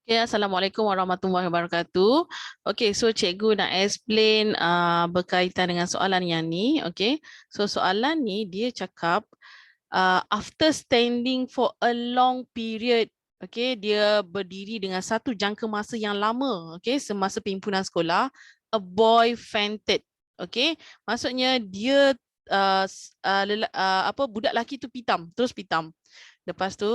Ya, Assalamualaikum warahmatullahi wabarakatuh. Okay, so cikgu nak explain berkaitan dengan soalan yang ni. Okay, so soalan ni dia cakap after standing for a long period, okay, dia berdiri dengan satu jangka masa yang lama, okay, semasa perhimpunan sekolah, a boy fainted. Okay, maksudnya dia budak lelaki tu pitam, terus pitam. Lepas tu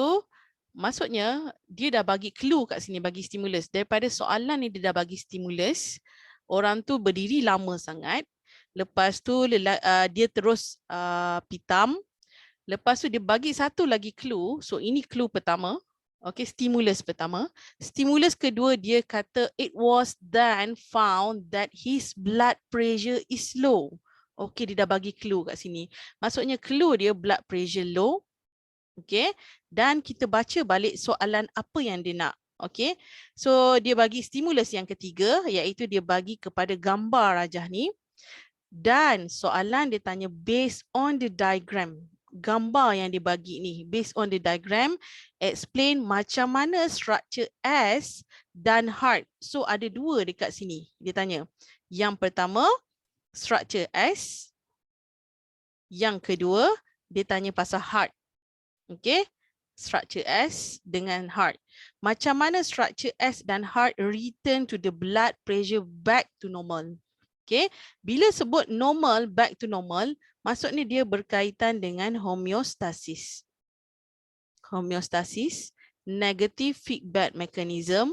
maksudnya dia dah bagi clue kat sini, bagi stimulus. Daripada soalan ni dia dah bagi stimulus. Orang tu berdiri lama sangat. Lepas tu dia terus pitam. Lepas tu dia bagi satu lagi clue. So ini clue pertama. Okay, stimulus pertama. Stimulus kedua dia kata it was then found that his blood pressure is low. Okay, dia dah bagi clue kat sini. Maksudnya clue dia blood pressure low. Okay, dan kita baca balik soalan apa yang dia nak. Okay, so dia bagi stimulus yang ketiga, iaitu dia bagi kepada gambar rajah ni. Dan soalan dia tanya based on the diagram. Gambar yang dia bagi ni, based on the diagram, explain macam mana structure S dan heart. So ada dua dekat sini, dia tanya. Yang pertama, structure S. Yang kedua, dia tanya pasal heart. Okay, structure S dengan heart. Macam mana structure S dan heart return to the blood pressure back to normal? Okay, bila sebut normal, back to normal, maksudnya dia berkaitan dengan homeostasis. Homeostasis, negative feedback mechanism.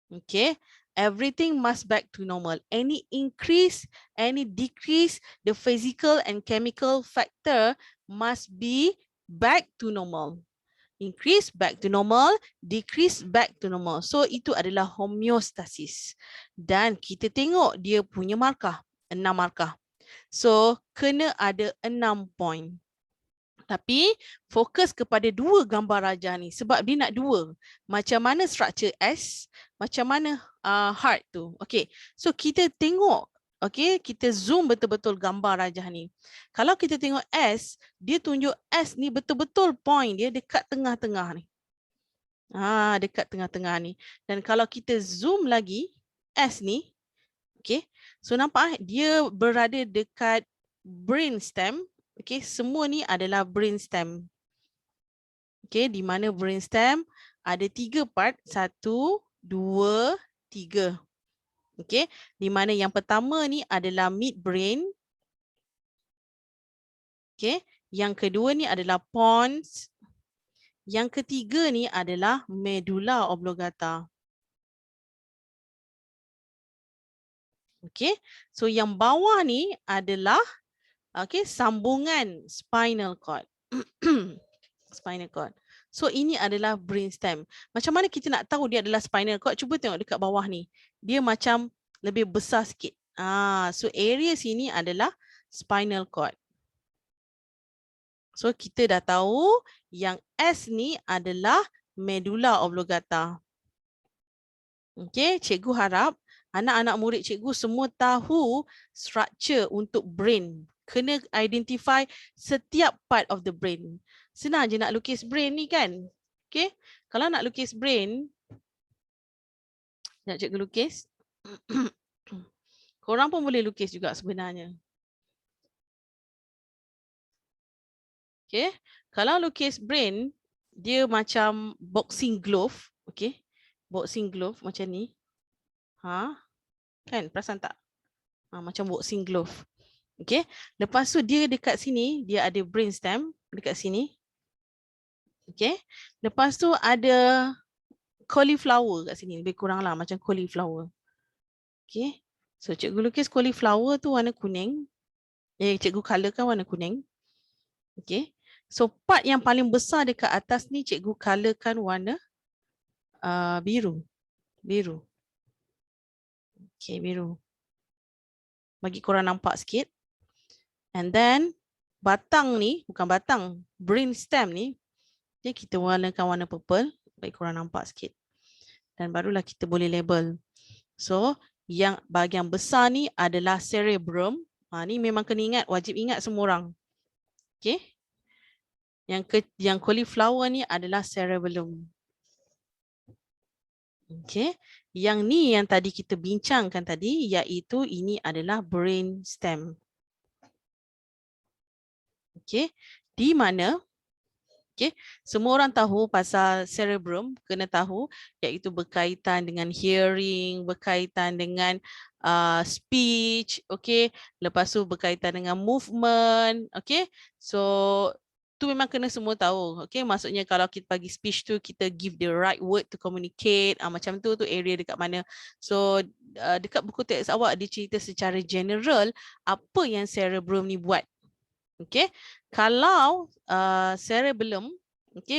Okay, everything must back to normal. Any increase, any decrease, the physical and chemical factor must be back to normal. Increase back to normal, decrease back to normal. So itu adalah homeostasis. Dan kita tengok dia punya markah, 6 markah. So kena ada 6 point. Tapi fokus kepada dua gambar rajah ni sebab dia nak dua. Macam mana structure S, macam mana heart tu. Okay, so kita tengok, okay, kita zoom betul-betul gambar rajah ni. Kalau kita tengok S, dia tunjuk S ni betul-betul point dia dekat tengah-tengah ni. Dekat tengah-tengah ni. Dan kalau kita zoom lagi S ni, okay, so nampak dia berada dekat brainstem. Okay, semua ni adalah brainstem. Okay, di mana brainstem ada 3 part, 1, 2, 3. Okay, di mana yang pertama ni adalah midbrain. Okay, yang kedua ni adalah pons. Yang ketiga ni adalah medulla oblongata. Okay, so yang bawah ni adalah sambungan spinal cord. Spinal cord. So ini adalah brainstem. Macam mana kita nak tahu dia adalah spinal cord? Cuba tengok dekat bawah ni. Dia macam lebih besar sikit. So area sini adalah spinal cord. So kita dah tahu yang S ni adalah medulla oblongata. Okay, cikgu harap anak-anak murid cikgu semua tahu structure untuk brain. Kena identify setiap part of the brain. Senang je nak lukis brain ni kan. Okay, kalau nak lukis brain, nak cikgu lukis. Korang pun boleh lukis juga sebenarnya. Okay, kalau lukis brain, dia macam boxing glove. Okay, boxing glove macam ni. Kan, perasan tak? Macam boxing glove. Okay, lepas tu dia dekat sini, dia ada brainstem dekat sini. Okay, lepas tu ada cauliflower kat sini, lebih kurang lah macam cauliflower. Okay, so cikgu lukis cauliflower tu warna kuning. Cikgu colourkan warna kuning. Okay, so part yang paling besar dekat atas ni cikgu colourkan warna biru. Biru. Okay, biru. Bagi korang nampak sikit. And then batang ni, bukan batang, brainstem ni, kita warnakan warna purple, bagi korang nampak sikit. Dan barulah kita boleh label. So, yang bahagian besar ni adalah cerebrum. Ni memang kena ingat, wajib ingat semua orang. Okay. Yang cauliflower ni adalah cerebellum. Okey. Yang ni yang tadi kita bincangkan tadi, iaitu ini adalah brain stem. Okey. Di mana semua orang tahu pasal cerebrum, kena tahu, iaitu berkaitan dengan hearing, berkaitan dengan speech, lepas tu berkaitan dengan movement, so tu memang kena semua tahu, maksudnya kalau kita bagi speech tu, kita give the right word to communicate, macam tu area dekat mana. So dekat buku teks awak dia cerita secara general apa yang cerebrum ni buat. Kalau cerebellum,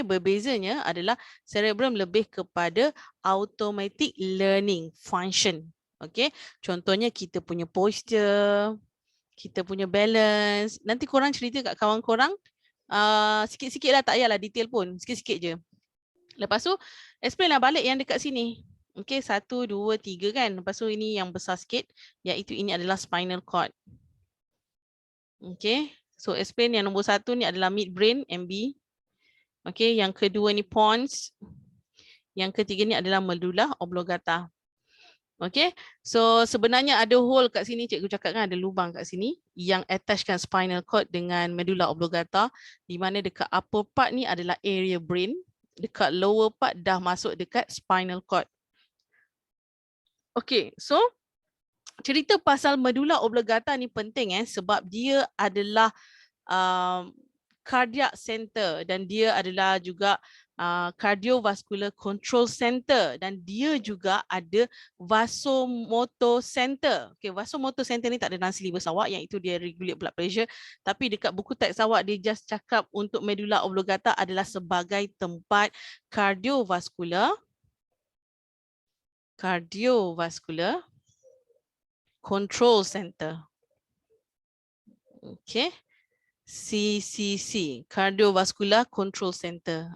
berbezanya adalah cerebrum lebih kepada automatic learning function. Contohnya kita punya posture, kita punya balance. Nanti korang cerita kat kawan korang, sikit-sikit lah, tak payahlah detail pun, sikit-sikit je. Lepas tu, explain lah balik yang dekat sini. 1, 2, 3 kan. Lepas tu ini yang besar sikit, iaitu ini adalah spinal cord. So explain yang nombor 1 ni adalah midbrain, MB. Yang kedua ni pons. Yang ketiga ni adalah medulla oblongata. So sebenarnya ada hole kat sini, cikgu cakap kan ada lubang kat sini yang attachkan spinal cord dengan medulla oblongata, di mana dekat upper part ni adalah area brain, dekat lower part dah masuk dekat spinal cord. So cerita pasal medulla oblongata ni penting sebab dia adalah cardiac center dan dia adalah juga cardiovascular control center dan dia juga ada vasomotor center. Vasomotor center ni tak ada dalam silibus awak, yang itu dia regulate blood pressure, tapi dekat buku teks awak dia just cakap untuk medulla oblongata adalah sebagai tempat cardiovascular control center. CCC, Cardiovascular Control Center,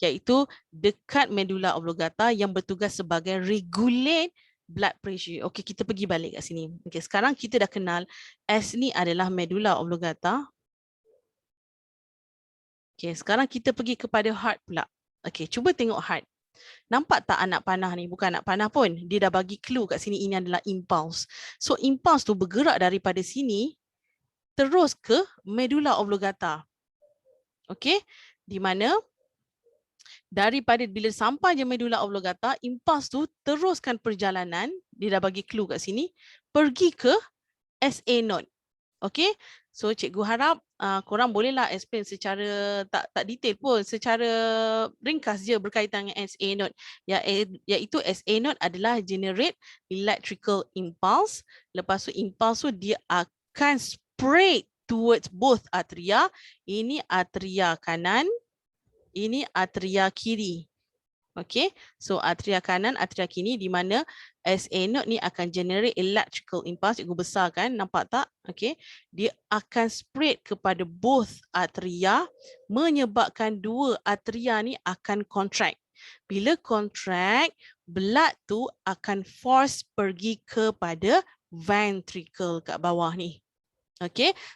iaitu dekat medulla oblongata yang bertugas sebagai regulate blood pressure. Kita pergi balik kat sini. Sekarang kita dah kenal S ni adalah medulla oblongata. Sekarang kita pergi kepada heart pula. Cuba tengok heart. Nampak tak anak panah ni? Bukan anak panah pun. Dia dah bagi clue kat sini, ini adalah impulse. So impulse tu bergerak daripada sini terus ke medulla oblongata. Di mana daripada bila sampai je medulla oblongata, impulse tu teruskan perjalanan, dia dah bagi clue kat sini, pergi ke SA node. So cikgu harap korang bolehlah explain secara tak detail pun, secara ringkas je berkaitan dengan SA node. Iaitu SA node adalah generate electrical impulse. Lepas tu impulse tu dia akan spread towards both atria. Ini atria kanan, ini atria kiri. So atria kanan, atria kiri, di mana SA node ni akan generate electrical impulse. Cikgu besar kan, nampak tak? Dia akan spread kepada both atria, menyebabkan dua atria ni akan contract. Bila contract, blood tu akan force pergi kepada ventricle kat bawah ni.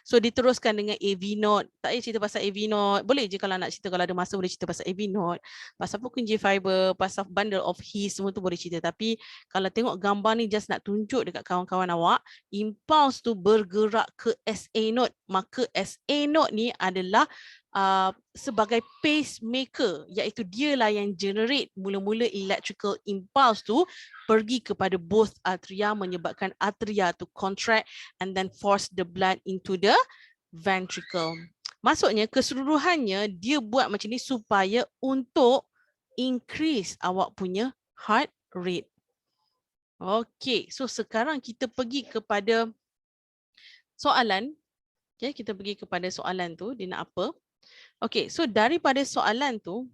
So diteruskan dengan AV node. Tak payah cerita pasal AV node. Boleh je kalau nak cerita, kalau ada masa boleh cerita pasal AV node. Pasal Purkinje fiber, pasal bundle of His, semua tu boleh cerita. Tapi kalau tengok gambar ni just nak tunjuk dekat kawan-kawan awak, impulse tu bergerak ke SA node. Maka SA node ni adalah sebagai pacemaker, iaitu dialah yang generate mula-mula electrical impulse tu pergi kepada both atria, menyebabkan atria tu contract and then force the blood into the ventricle. Maksudnya keseluruhannya dia buat macam ni supaya untuk increase awak punya heart rate. So sekarang kita pergi kepada soalan. Kita pergi kepada soalan tu, dia nak apa? So daripada soalan tu,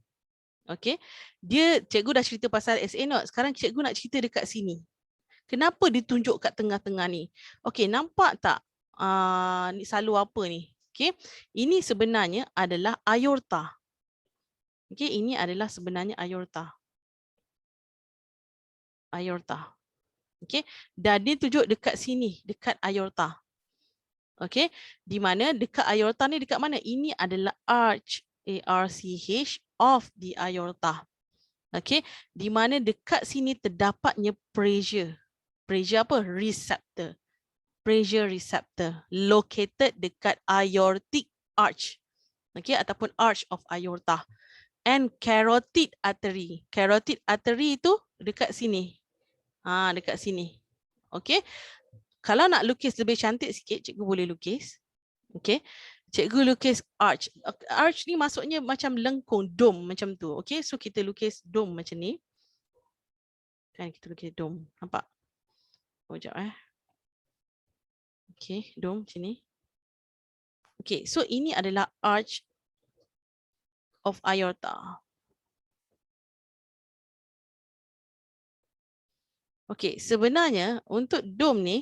cikgu dah cerita pasal SA node. Sekarang cikgu nak cerita dekat sini. Kenapa ditunjuk kat tengah-tengah ni? Nampak tak ni salur apa ni? Ini sebenarnya adalah aorta. Ini adalah sebenarnya aorta. Dan dia tunjuk dekat sini, dekat aorta. Di mana dekat aorta ni dekat mana? Ini adalah arch, ARCH, of the aorta. Okey, di mana dekat sini terdapatnya pressure. Pressure apa? Receptor. Pressure receptor located dekat aortic arch. Okey, ataupun arch of aorta. And carotid artery. Carotid artery itu dekat sini. Dekat sini. Okey. Kalau nak lukis lebih cantik sikit, cikgu boleh lukis. Okey. Cikgu lukis arch. Arch ni maksudnya macam lengkung, dome macam tu. Okey, so kita lukis dome macam ni. Kan kita lukis dome. Nampak? Sekejap Okey, dome macam ni. Okey, so ini adalah arch of aorta. Okey, sebenarnya untuk dome ni,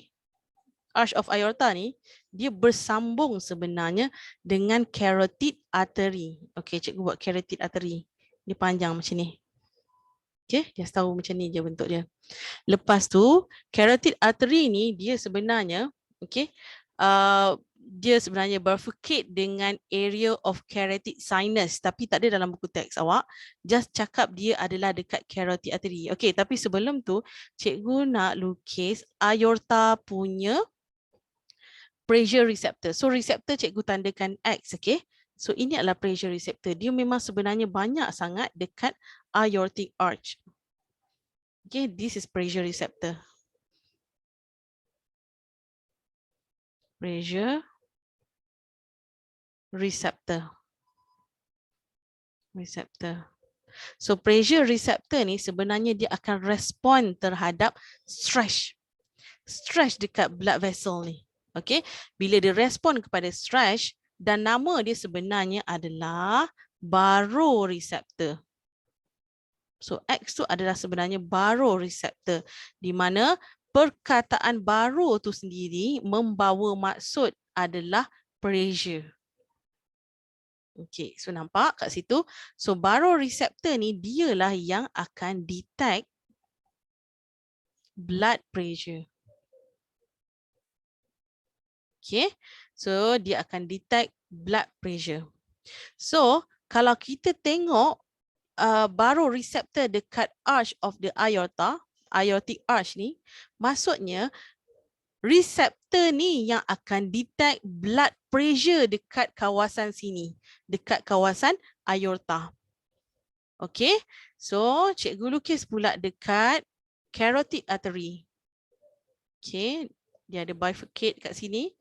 arch of aorta ni, dia bersambung sebenarnya dengan carotid artery. Okey, cikgu buat carotid artery. Dia panjang macam ni. Okey, just tahu macam ni je bentuk dia. Lepas tu, carotid artery ni dia sebenarnya, okey, dia sebenarnya bifurcate dengan area of carotid sinus, tapi tak ada dalam buku teks awak. Just cakap dia adalah dekat carotid artery. Okey, tapi sebelum tu cikgu nak lukis aorta punya pressure receptor. So receptor cikgu tandakan X, okey. So ini adalah pressure receptor. Dia memang sebenarnya banyak sangat dekat aortic arch. Okay, this is pressure receptor. Pressure receptor. So pressure receptor ni sebenarnya dia akan respon terhadap stress. Stress dekat blood vessel ni. Okay, bila dia respon kepada stress dan nama dia sebenarnya adalah baroreceptor. So X tu adalah sebenarnya baroreceptor, di mana perkataan baro tu sendiri membawa maksud adalah pressure. Okey, so nampak kat situ. So baroreceptor ni dialah yang akan detect blood pressure. Okey, so dia akan detect blood pressure. So kalau kita tengok baroreceptor dekat arch of the aorta, aortic arch ni, maksudnya reseptor ni yang akan detect blood pressure dekat kawasan sini, dekat kawasan aorta. Okey, so cikgu lukis pula dekat carotid artery. Okey, dia ada bifurcate kat sini,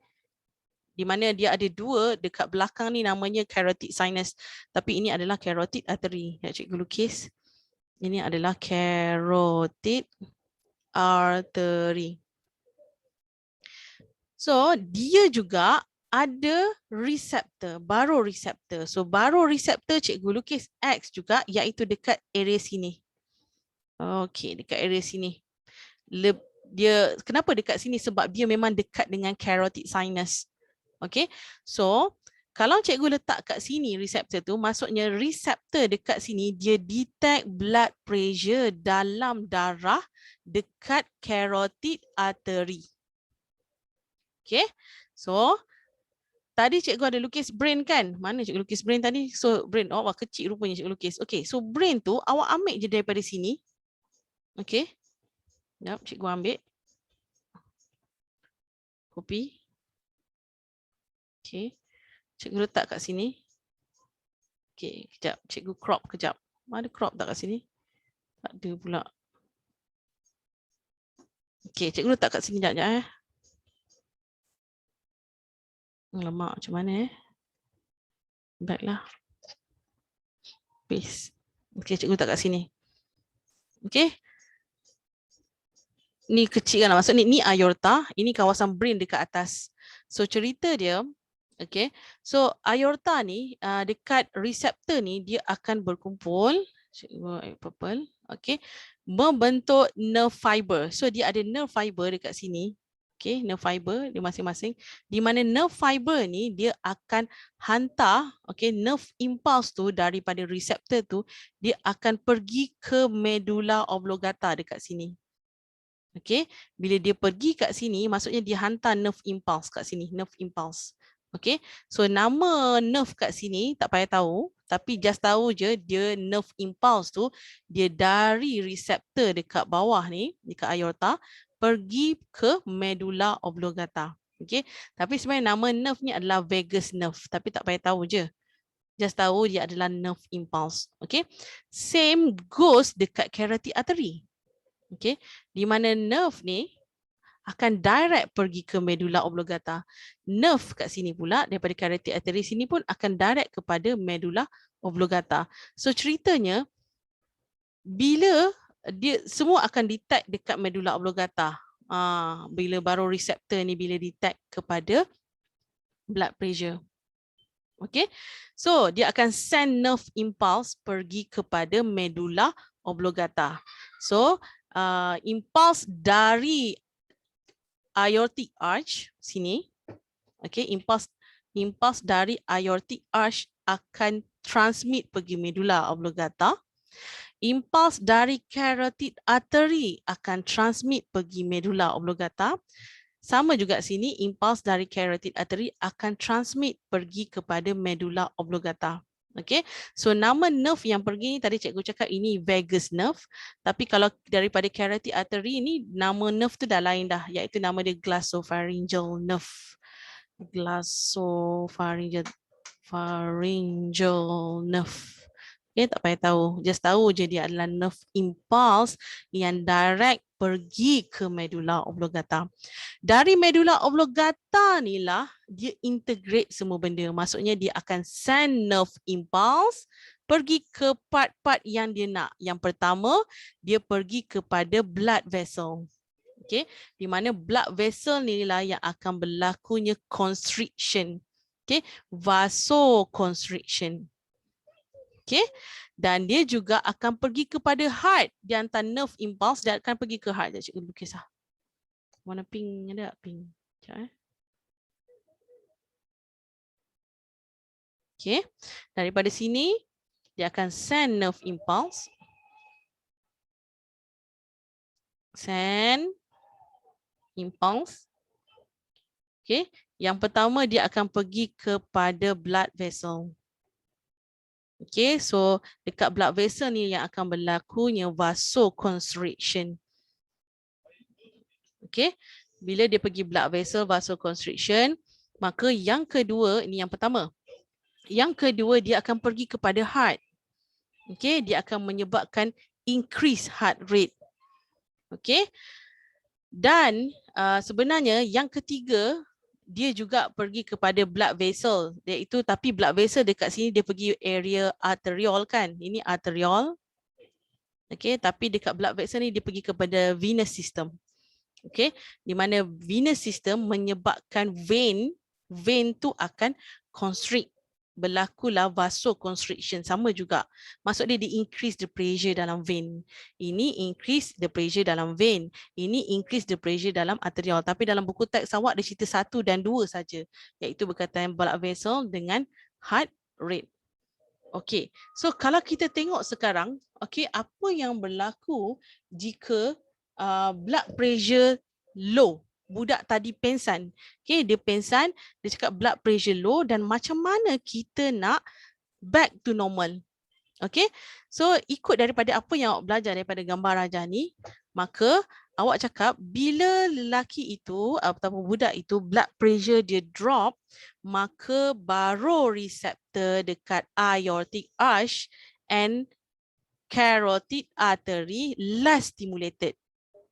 di mana dia ada dua dekat belakang ni namanya carotid sinus, tapi ini adalah carotid artery. Ya, cikgu lukis. Ini adalah carotid artery. So, dia juga ada receptor, baroreceptor. So, baroreceptor cikgu lukis X juga, iaitu dekat area sini. Okey, dekat area sini. Dia kenapa dekat sini? Sebab dia memang dekat dengan carotid sinus. Okey. So, kalau cikgu letak kat sini receptor tu, maksudnya receptor dekat sini dia detect blood pressure dalam darah dekat carotid artery. Okay, so tadi cikgu ada lukis brain kan? Mana cikgu lukis brain tadi? So brain, wah kecil rupanya cikgu lukis. Okay, so brain tu awak ambil je daripada sini. Okay, sekejap cikgu ambil. Copy. Okay, cikgu letak kat sini. Okay, kejap cikgu crop kejap. Ada crop tak kat sini? Tak ada pula. Okay, cikgu letak kat sini sekejap. Lemak macam mana Baiklah. Paste. Okay, cikgu letak kat sini. Okay. Ni kecil kan, maksud ni aorta, ini kawasan brain dekat atas. So cerita dia, okay. So aorta ni dekat receptor ni dia akan berkumpul, cikgu purple, okay, membentuk nerve fiber. So dia ada nerve fiber dekat sini. Okay, nerve fiber dia masing-masing, di mana nerve fiber ni dia akan hantar, okay, nerve impulse tu daripada receptor tu, dia akan pergi ke medulla oblongata dekat sini. Okay, bila dia pergi kat sini, maksudnya dia hantar nerve impulse kat sini, nerve impulse. Okay, so nama nerve kat sini tak payah tahu, tapi just tahu je dia nerve impulse tu dia dari reseptor dekat bawah ni, dekat aorta, pergi ke medulla oblongata. Okay, tapi sebenarnya nama nerve ni adalah vagus nerve, tapi tak payah tahu je. Just tahu dia adalah nerve impulse. Okay, same goes dekat carotid artery. Okay, di mana nerve ni akan direct pergi ke medulla oblongata. Nerve kat sini pula daripada carotid artery sini pun akan direct kepada medulla oblongata. So ceritanya bila dia semua akan detect dekat medulla oblongata. Bila baru reseptor ni bila detect kepada blood pressure. Okay, so dia akan send nerve impulse pergi kepada medulla oblongata. So impulse dari aortic arch sini, okay, impulse dari aortic arch akan transmit pergi medulla oblongata. Impulse dari carotid artery akan transmit pergi medulla oblongata. Sama juga sini, impulse dari carotid artery akan transmit pergi kepada medulla oblongata. Okay, so nama nerve yang pergi ni tadi cikgu cakap ini vagus nerve, tapi kalau daripada carotid artery ni nama nerve tu dah lain dah, iaitu nama dia glossopharyngeal nerve. Glossopharyngeal nerve. Okay, tak payah tahu, just tahu je dia adalah nerve impulse yang direct pergi ke medulla oblongata. Dari medulla oblongata ni lah dia integrate semua benda. Maksudnya dia akan send nerve impulse pergi ke part-part yang dia nak. Yang pertama, dia pergi kepada blood vessel. Okay, di mana blood vessel ni lah yang akan berlakunya constriction. Okay, vasoconstriction. Okay, dan dia juga akan pergi kepada heart. Dia hantar nerve impulse dan akan pergi ke heart. Cikgu lukis lah. Warna pink ada tak? Pink. Sekejap, Okay, daripada sini dia akan send nerve impulse. Send impulse. Okay, yang pertama dia akan pergi kepada blood vessel. Okay, so dekat blood vessel ni yang akan berlakunya vasoconstriction. Okay, bila dia pergi blood vessel vasoconstriction, maka yang kedua, ini yang pertama. Yang kedua dia akan pergi kepada heart. Okay, dia akan menyebabkan increase heart rate. Okay, dan sebenarnya yang ketiga, dia juga pergi kepada blood vessel, iaitu tapi blood vessel dekat sini dia pergi area arterial kan. Ini arterial. Okay, tapi dekat blood vessel ni dia pergi kepada venous system. Okay, di mana venous system menyebabkan vein tu akan constrict. Berlakulah vasoconstriction, sama juga. Maksud dia increase the pressure dalam vein. Ini increase the pressure dalam vein. Ini increase the pressure dalam arterial. Tapi dalam buku teks awak dia cerita 1 dan 2 saja, iaitu berkaitan blood vessel dengan heart rate. Okey, so kalau kita tengok sekarang, okey, apa yang berlaku jika blood pressure low? Budak tadi pengsan. Okay, dia pengsan, dia cakap blood pressure low dan macam mana kita nak back to normal. Okay, so ikut daripada apa yang awak belajar daripada gambar rajah ni, maka awak cakap bila lelaki itu ataupun budak itu blood pressure dia drop, maka baru reseptor dekat aortic arch and carotid artery less stimulated.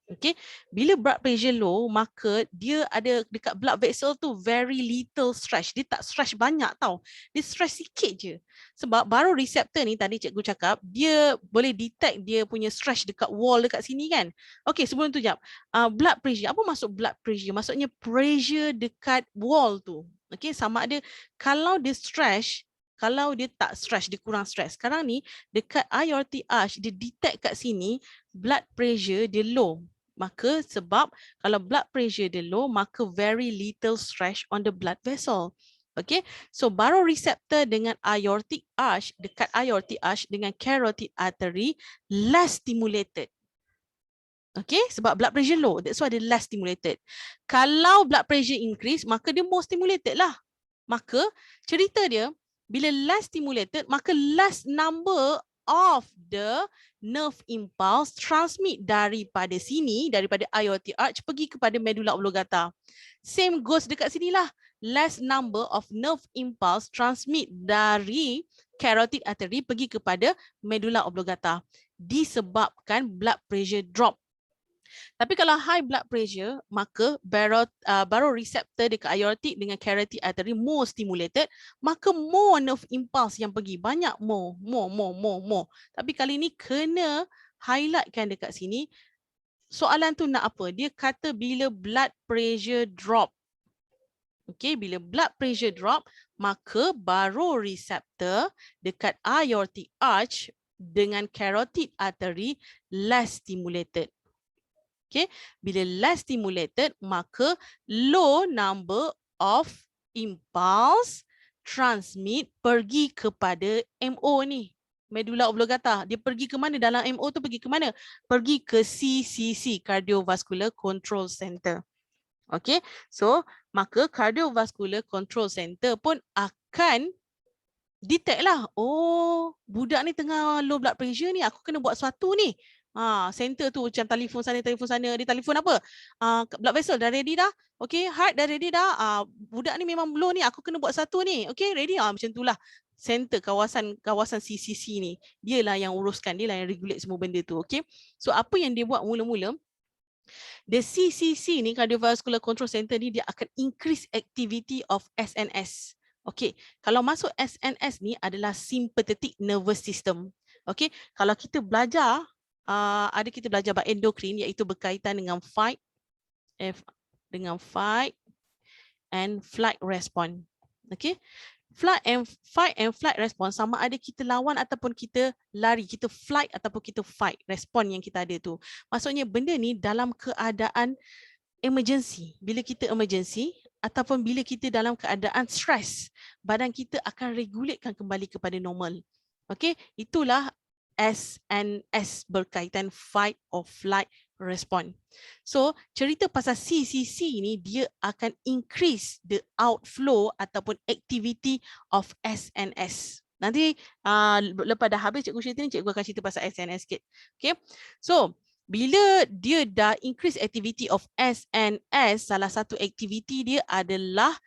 Okay, bila blood pressure low, maka dia ada dekat blood vessel tu very little stretch. Dia tak stretch banyak tau. Dia stretch sikit je. Sebab baru reseptor ni tadi cikgu cakap, dia boleh detect dia punya stretch dekat wall dekat sini kan. Okay, sebelum tu jap. Blood pressure. Apa maksud blood pressure? Maksudnya pressure dekat wall tu. Okay, sama ada kalau dia stretch, kalau dia tak stretch, dia kurang stretch. Sekarang ni dekat aortic arch, dia detect kat sini blood pressure dia low. Maka sebab kalau blood pressure dia low, maka very little stretch on the blood vessel. Okay, so baru reseptor dengan aortic arch, dekat aortic arch dengan carotid artery less stimulated. Okay, sebab blood pressure low, that's why dia less stimulated. Kalau blood pressure increase, maka dia more stimulated lah. Maka cerita dia, bila less stimulated, maka less number of the nerve impulse transmit daripada sini, daripada aortic arch pergi kepada medulla oblongata. Same goes dekat sini lah. Less number of nerve impulse transmit dari carotid artery pergi kepada medulla oblongata. Disebabkan blood pressure drop. Tapi kalau high blood pressure, maka baroreceptor dekat aortic dengan carotid artery more stimulated, maka more nerve impulse yang pergi. Banyak more. Tapi kali ni kena highlightkan dekat sini. Soalan tu nak apa? Dia kata bila blood pressure drop. Okay, bila blood pressure drop, maka baroreceptor dekat aortic arch dengan carotid artery less stimulated. Okay, bila less stimulated, maka low number of impulse transmit pergi kepada MO ni, medulla oblongata. Dia pergi ke mana dalam MO tu? Pergi ke mana? Pergi ke CCC, Cardiovascular Control Center. Okay, so maka Cardiovascular Control Center pun akan detect lah. Oh, budak ni tengah low blood pressure ni, aku kena buat sesuatu ni. Center tu macam telefon sana. Dia telefon apa? Blood vessel dah ready dah. Okay, heart dah ready dah. Budak ni memang low ni, aku kena buat satu ni. Okay, ready? Macam itulah. Center kawasan CCC ni, dialah yang uruskan, dialah yang regulate semua benda tu. Okay, so apa yang dia buat mula-mula, the CCC ni, Cardiovascular Control Center ni, dia akan increase activity of SNS. Okay, kalau masuk SNS ni adalah sympathetic nervous system. Okay, kalau kita belajar, kita belajar about endokrin, iaitu berkaitan dengan fight and flight response. Okay, fight and flight response sama ada kita lawan ataupun kita lari, kita flight ataupun kita fight, respon yang kita ada tu. Maksudnya benda ni dalam keadaan emergency. Bila kita emergency ataupun bila kita dalam keadaan stress, badan kita akan regulatekan kembali kepada normal. Okay, itulah SNS, berkaitan fight or flight response. So cerita pasal CCC ni, dia akan increase the outflow ataupun activity of SNS. Nanti lepas dah habis cikgu cerita ni, cikgu akan cerita pasal SNS sikit. Okay, so bila dia dah increase activity of SNS, salah satu activity dia adalah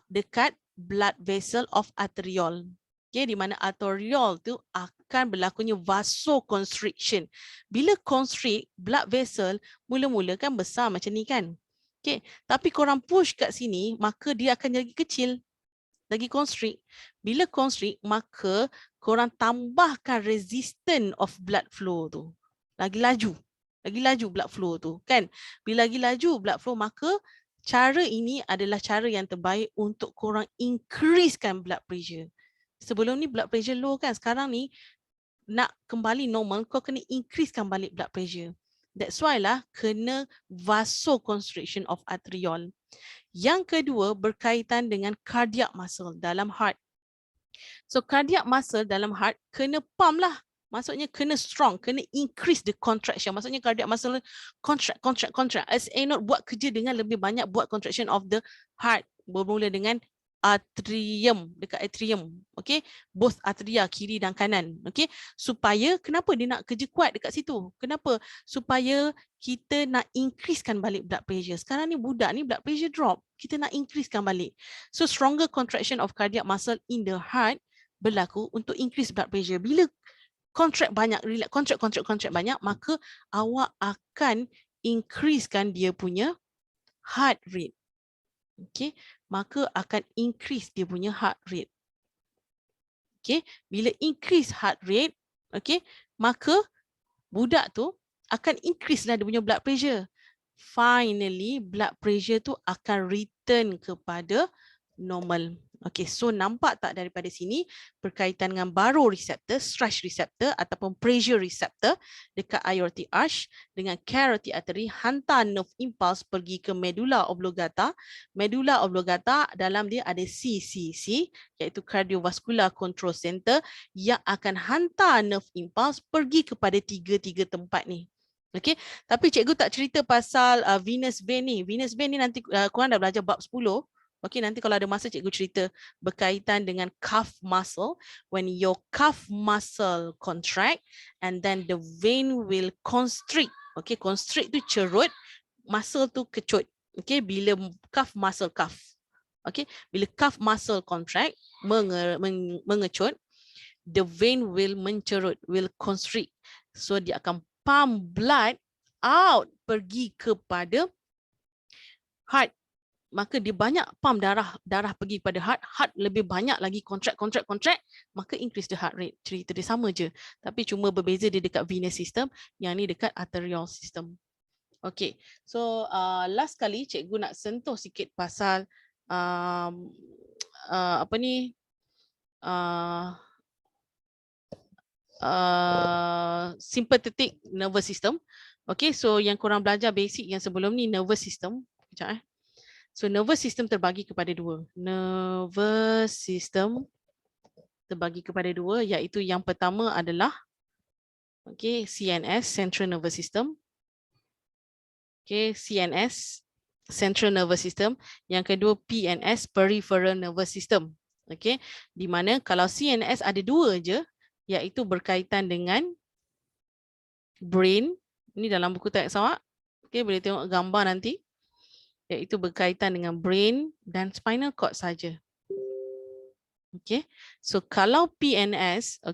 dekat blood vessel of arteriole. Okay, di mana arteriole tu akan berlakunya vasoconstriction. Bila constrict blood vessel, mula-mula kan besar macam ni kan. Okay, tapi korang push kat sini, maka dia akan jadi kecil. Lagi constrict. Bila constrict, maka korang tambahkan resistance of blood flow tu. Lagi laju blood flow tu kan. Bila lagi laju blood flow, maka cara ini adalah cara yang terbaik untuk korang increasekan blood pressure. Sebelum ni blood pressure low kan, sekarang ni nak kembali normal, kau kena increasekan balik blood pressure. That's why lah kena vasoconstriction of arteriole. Yang kedua berkaitan dengan cardiac muscle dalam heart. So cardiac muscle dalam heart kena pump lah. Maksudnya kena strong, kena increase the contraction. Maksudnya cardiac muscle contract. SA not buat kerja dengan lebih banyak, buat contraction of the heart. Bermula dengan atrium, dekat atrium. Okay, both atria, kiri dan kanan. Okay, supaya kenapa dia nak kerja kuat dekat situ? Kenapa? Supaya kita nak increasekan balik blood pressure. Sekarang ni budak ni blood pressure drop, kita nak increasekan balik. So stronger contraction of cardiac muscle in the heart berlaku untuk increase blood pressure. Bila contract banyak, contract banyak, maka awak akan increasekan dia punya heart rate. Okay, maka akan increase dia punya heart rate. Okay, bila increase heart rate, okay, maka budak tu akan increase lah dia punya blood pressure. Finally, blood pressure tu akan return kepada normal. Okay, so nampak tak daripada sini berkaitan dengan baroreceptor, stress receptor ataupun pressure receptor dekat aortic arch dengan carotid artery hantar nerve impulse pergi ke medulla oblongata. Medulla oblongata dalam dia ada CCC, iaitu Cardiovascular Control Center, yang akan hantar nerve impulse pergi kepada tiga tempat ni. Okay, tapi cikgu tak cerita pasal venous vein ni. Venous vein ni nanti korang dah belajar bab 10. Okey, nanti kalau ada masa cikgu cerita berkaitan dengan calf muscle. When your calf muscle contract and then the vein will constrict. Okey, constrict tu cerut, muscle tu kecut. Okey, bila calf muscle Okey, bila calf muscle contract, mengecut, the vein will mencerut, will constrict. So dia akan pump blood out pergi kepada heart. Maka dia banyak pump darah pergi pada heart lebih banyak lagi contract, maka increase the heart rate. Cerita dia sama je. Tapi cuma berbeza dia dekat venous system, yang ni dekat arterial system. Okay, so last kali cikgu nak sentuh sikit pasal apa ni, sympathetic nervous system. Okay, so yang korang belajar basic yang sebelum ni nervous system. Sekejap So nervous system terbagi kepada dua. Nervous system terbagi kepada dua, iaitu yang pertama adalah CNS, Central Nervous System. CNS, Central Nervous System. Yang kedua PNS, Peripheral Nervous System. Di mana kalau CNS ada dua je, iaitu berkaitan dengan brain. Ini dalam buku teks awak. Boleh tengok gambar nanti. Iaitu berkaitan dengan brain dan spinal cord saja. So kalau PNS,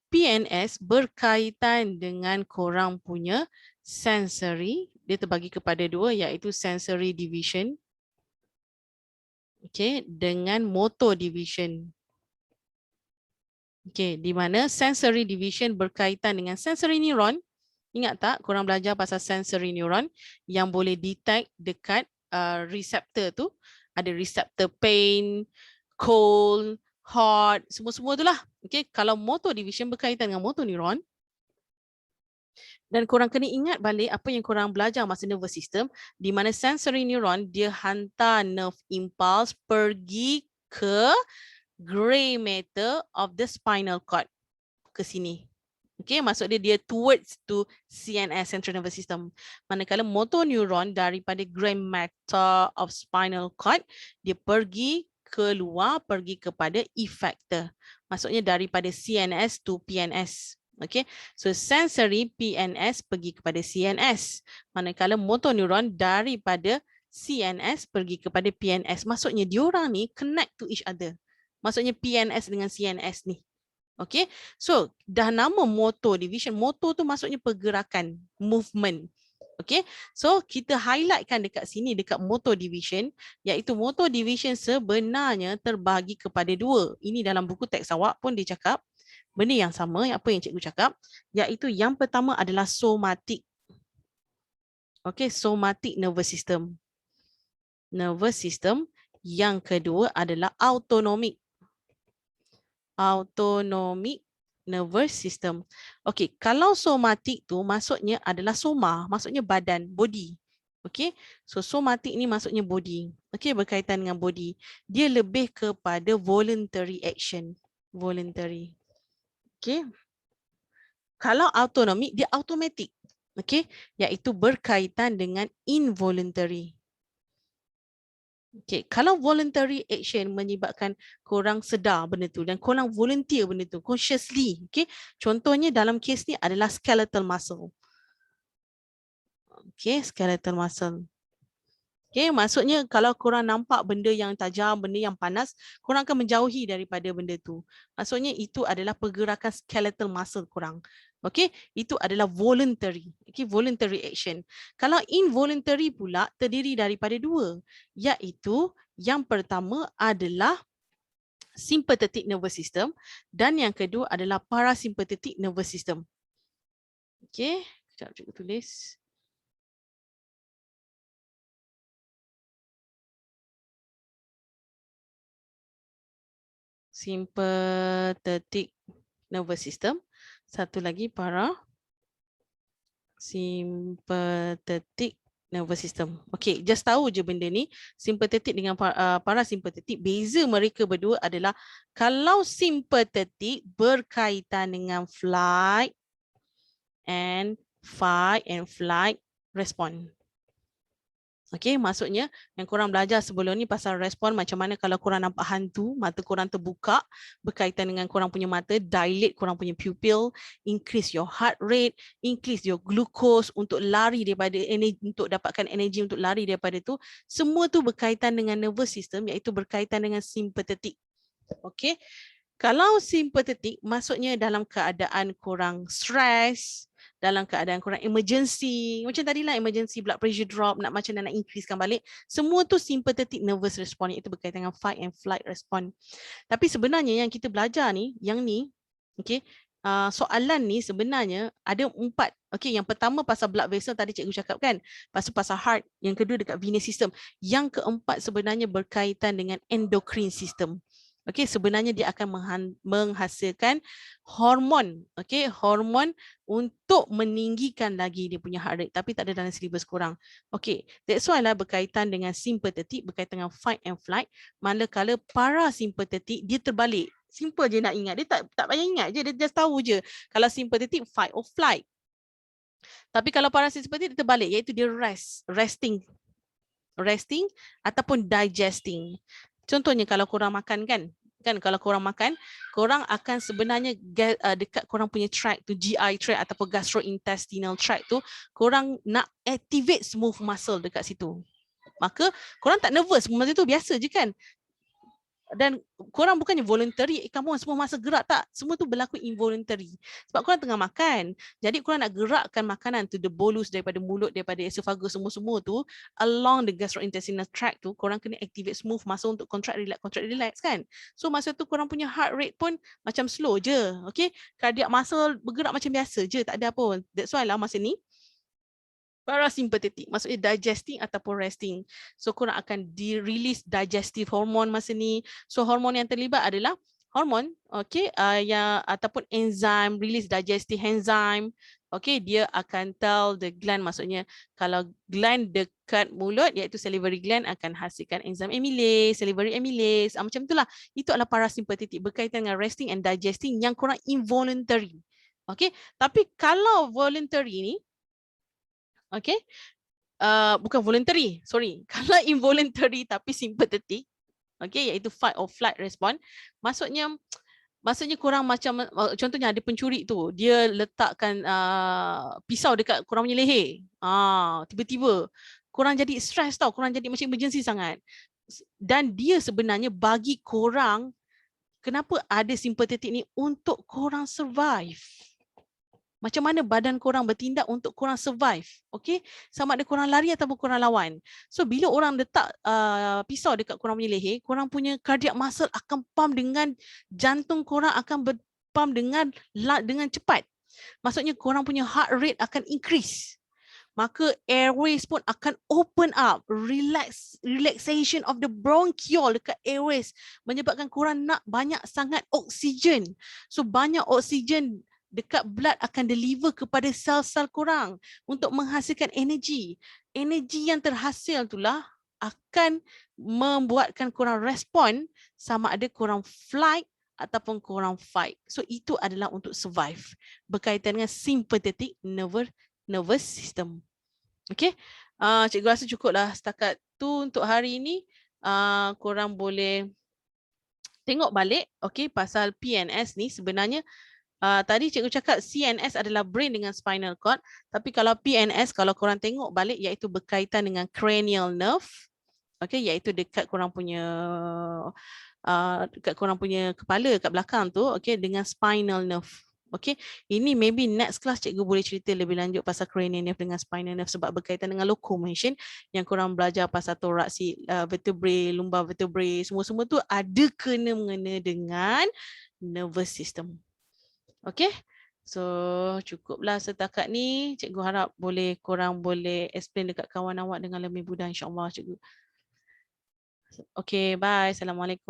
PNS berkaitan dengan korang punya sensory, dia terbagi kepada dua, iaitu sensory division, dengan motor division. Di mana sensory division berkaitan dengan sensory neuron. Ingat tak korang belajar pasal sensory neuron yang boleh detect dekat receptor tu, ada receptor pain, cold, hot, semua-semua itulah. Kalau motor division berkaitan dengan motor neuron, dan korang kena ingat balik apa yang korang belajar masa nervous system, di mana sensory neuron dia hantar nerve impulse pergi ke grey matter of the spinal cord, ke sini. Maksud dia towards to CNS, Central Nervous System. Manakala motor neuron daripada grey matter of spinal cord, dia pergi keluar, pergi kepada effector. Maksudnya daripada CNS to PNS. So sensory PNS pergi kepada CNS. Manakala motor neuron daripada CNS pergi kepada PNS. Maksudnya diorang ni connect to each other. Maksudnya PNS dengan CNS ni. So dah nama motor division. Motor tu maksudnya pergerakan, movement. So kita highlightkan dekat sini, dekat motor division, iaitu motor division sebenarnya terbagi kepada dua. Ini dalam buku teks awak pun dia cakap benda yang sama, apa yang cikgu cakap, iaitu yang pertama adalah somatic. Somatic nervous system. Nervous system. Yang kedua adalah autonomic. Autonomic nervous system. Kalau somatic tu maksudnya adalah soma, maksudnya badan, body. So somatic ni maksudnya body. Berkaitan dengan body. Dia lebih kepada voluntary action. Voluntary. Kalau autonomic, dia automatic. Iaitu berkaitan dengan involuntary. Kalau voluntary action menyebabkan korang sedar benda tu dan korang volunteer benda tu consciously. Contohnya dalam kes ni adalah skeletal muscle. Skeletal muscle. Maksudnya kalau korang nampak benda yang tajam, benda yang panas, korang akan menjauhi daripada benda tu. Maksudnya itu adalah pergerakan skeletal muscle korang. Itu adalah voluntary. Voluntary action. Kalau involuntary pula terdiri daripada dua, iaitu yang pertama adalah sympathetic nervous system dan yang kedua adalah parasympathetic nervous system. Sekejap cikgu tulis. Sympathetic nervous system. Satu lagi parasympathetic nervous system. Just tahu je benda ni. Sympathetic dengan parasympathetic, beza mereka berdua adalah kalau sympathetic berkaitan dengan flight and fight and flight response. Okey, maksudnya yang korang belajar sebelum ni pasal respon macam mana kalau korang nampak hantu, mata korang terbuka berkaitan dengan korang punya mata, dilate korang punya pupil, increase your heart rate, increase your glucose untuk lari daripada energi, untuk dapatkan energi untuk lari daripada tu. Semua tu berkaitan dengan nervous system, iaitu berkaitan dengan simpatetik. Okey. Kalau simpatetik maksudnya dalam keadaan korang stres, dalam keadaan korang emergency, macam tadilah emergency blood pressure drop, nak macam nak increasekan balik, semua tu sympathetic nervous response, itu berkaitan dengan fight and flight response. Tapi sebenarnya yang kita belajar ni, yang ni, okey, soalan ni sebenarnya ada 4. Okey, yang pertama pasal blood vessel tadi cikgu cakap kan, pasal heart, yang kedua dekat venous system, yang keempat sebenarnya berkaitan dengan endocrine system. Okey, sebenarnya dia akan menghasilkan hormon, okey, hormon untuk meninggikan lagi dia punya heart rate, tapi tak ada dalam silibus korang. Okey, that's why lah berkaitan dengan sympathetic, berkaitan dengan fight and flight, manakala parasympathetic dia terbalik. Simple je nak ingat, dia tak payah ingat je, dia just tahu je. Kalau sympathetic fight or flight. Tapi kalau parasympathetic dia terbalik, iaitu dia resting ataupun digesting. Contohnya kalau korang makan kan kalau korang makan, korang akan sebenarnya dekat korang punya tract tu, GI tract ataupun gastrointestinal tract tu, korang nak activate smooth muscle dekat situ. Maka korang tak nervous, masa tu biasa je kan. Dan korang bukannya voluntary, kamu semua masa gerak, tak, semua tu berlaku involuntary sebab korang tengah makan. Jadi korang nak gerakkan makanan to the bolus, daripada mulut, daripada esophagus, semua tu along the gastrointestinal tract tu, korang kena activate smooth muscle untuk contract relax kan. So masa tu korang punya heart rate pun macam slow je, okay, cardiac muscle bergerak macam biasa je, tak ada apa. That's why lah masa ni parasympathetic, maksudnya digesting ataupun resting. So korang akan release digestive hormone masa ni. So hormon yang terlibat adalah hormon, okay, yang ataupun enzyme, release digestive enzyme. Okay, dia akan tell the gland, maksudnya kalau gland dekat mulut, iaitu salivary gland, akan hasilkan enzim amylase, salivary amylase, macam itulah. Itu adalah parasympathetic, berkaitan dengan resting and digesting yang korang involuntary. Okay, tapi kalau voluntary ni, okay, bukan voluntary, sorry. Kalau involuntary tapi sympathetic, okay, iaitu fight or flight response, maksudnya korang macam, contohnya ada pencuri tu, dia letakkan pisau dekat korang punya leher. Tiba-tiba korang jadi stress tau, korang jadi macam emergency sangat. Dan dia sebenarnya bagi korang, kenapa ada sympathetic ni, untuk korang survive. Macam mana badan korang bertindak untuk korang survive. Okay? Sama ada korang lari ataupun korang lawan. So bila orang letak pisau dekat korang punya leher, korang punya cardiac muscle akan pump dengan, jantung korang akan berpump dengan cepat. Maksudnya korang punya heart rate akan increase. Maka airways pun akan open up. Relaxation of the bronchiole dekat airways menyebabkan korang nak banyak sangat oksigen. So banyak oksigen dekat blood akan deliver kepada sel-sel korang untuk menghasilkan energi. Energi yang terhasil itulah akan membuatkan korang respon, sama ada korang flight ataupun korang fight. So itu adalah untuk survive, berkaitan dengan sympathetic nervous system. Okay, cikgu rasa cukuplah setakat tu untuk hari ini. Korang boleh tengok balik, okay, pasal PNS ni sebenarnya. Tadi cikgu cakap CNS adalah brain dengan spinal cord, tapi kalau PNS, kalau korang tengok balik, iaitu berkaitan dengan cranial nerve, okay, iaitu dekat korang punya kepala, kat belakang tu, okay, dengan spinal nerve. Okay, ini maybe next class cikgu boleh cerita lebih lanjut pasal cranial nerve dengan spinal nerve, sebab berkaitan dengan locomotion yang korang belajar pasal thoracic vertebrae, lumbar vertebrae, semua-semua tu ada kena-mengena dengan nervous system. Okay, so cukuplah setakat ni. Cikgu harap korang boleh explain dekat kawan awak dengan lebih mudah, insyaAllah cikgu. Okay, bye. Assalamualaikum.